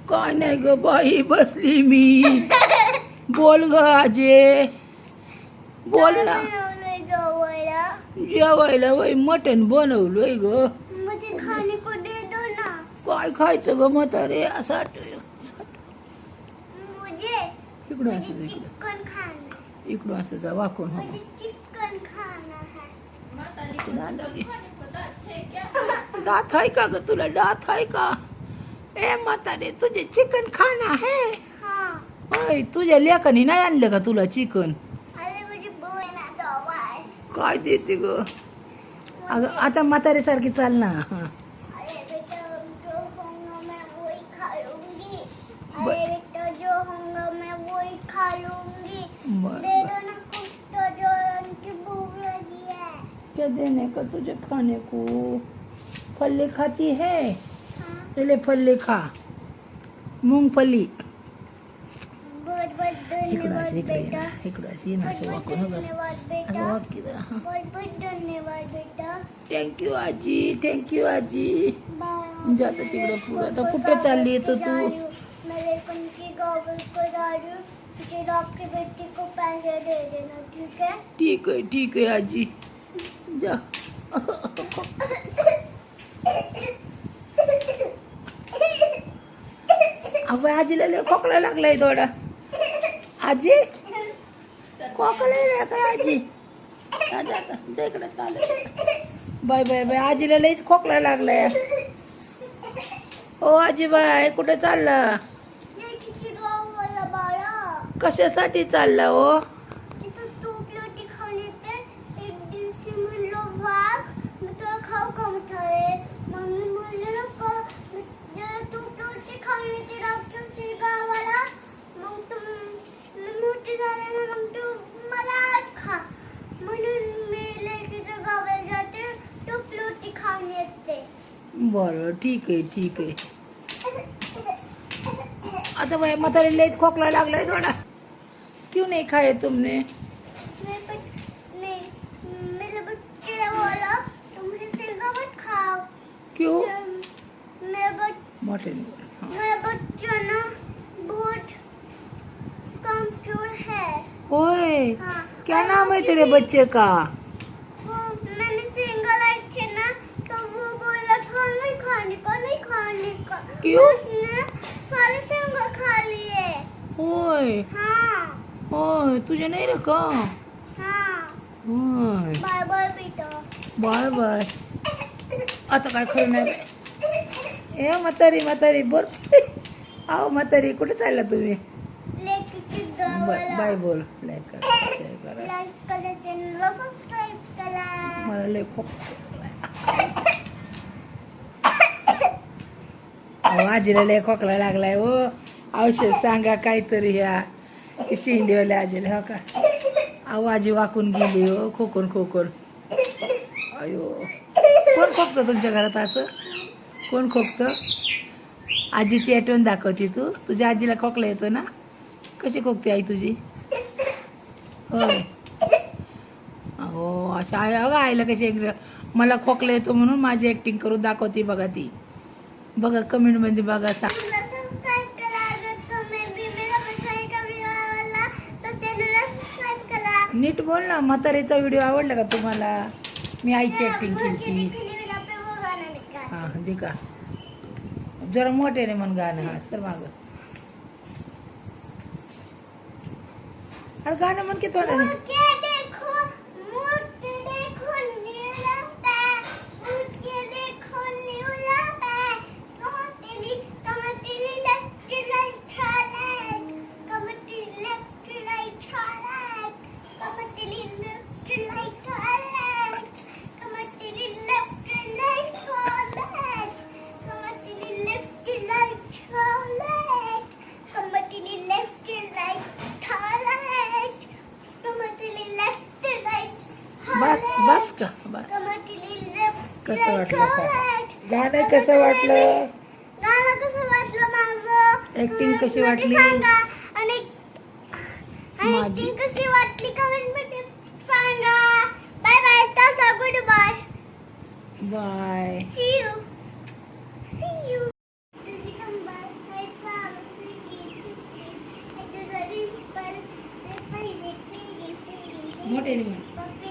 काय नाही ग बाई, बसली मी. बोल ग आजे, बोल ना. जेवायला वय मटण बनवलंय ग. काय खायचं ग म्हातारे? असं इकडं असं इकडं असं जा वाकून. हो दात आहे का ग तुला? दात आहे का? ए म्हातारे, तुझे चिकन खाना है? होय, तुझ्या लेकानी नाही आणलं का तुला चिकन? काय देते ग? अगं आता म्हातारे सारखी चाल ना. क्या देने का तुझे खाने को? फल्ले खाती है? ले फल्ले खा. मूंगफली. इकडं अशी वाकून थँक्यू आजी, थँक्यू आजी. जाता तिकडं पुढं. आता कुठे चालली तर तू? ठीक आहे, ठीक आहे आजी, जा. अगं आजीला लय खोकला लागलाय थोडा. आजी खोकला काय आजी? इकडे बाय बाय बाय. आजीला लयच खोकला लागलाय. ओ आजी बाय, कुठे चालला? कशासाठी चालला हो? बरं, ठीक आहे, ठीक आहे. आता भाई म्हातारे लयच खोकला लागलाय थोडा. क्यों नहीं खाए तुमने? क्यों? मटन ओए, क्या नाम है तेरे बच्चे का? क्यों? सारे सेंगा खा लिए. होय. होय, तुझे नाही रे का? होय. बाय बाय बेटा. Bye bye. आता काय खरं नाही बाई. ए म्हातारी, म्हातारी बोल. आहो म्हातारी, कुठे चालला तुम्ही? बाय बोल. लाईक करा. मला लय खूप आजीला लय खोकला लागलाय हो. औषध सांगा काहीतरी. ह्या शिंदेवाल्या आजीला हो का? अहो आजी वाकून गेली हो, खोकून. अयो, कोण खोकतं तुमच्या घरात असं? कोण खोकतं? आजीची आठवण दाखवते तू. तुझ्या आजीला खोकला येतो ना? कशी खोकते आई तुझी? होय. अहो अशा आहे. अगं आईला कशी मला खोकला येतो म्हणून माझी ॲक्टिंग करून दाखवते बघा ती. बघा कमेंटमध्ये बघा सांग. नीट बोल ना. म्हातारीचा व्हिडिओ आवडला का तुम्हाला? मी आईची ॲक्टिंग केली. हां दे का जरा मोठ्याने म्हण गाणं. हा सर मागं. अरे गाणं म्हण की थोडं. बस बस का बस. कसं वाटलं? गाणं कसं वाटलं? माझं ऍक्टिंग कशी वाटली? माझी कशी वाटली कमेंट मध्ये सांगा. Bye bye. Tata goodbye. Bye. See you. मोठ्याने म्हण. पप्पी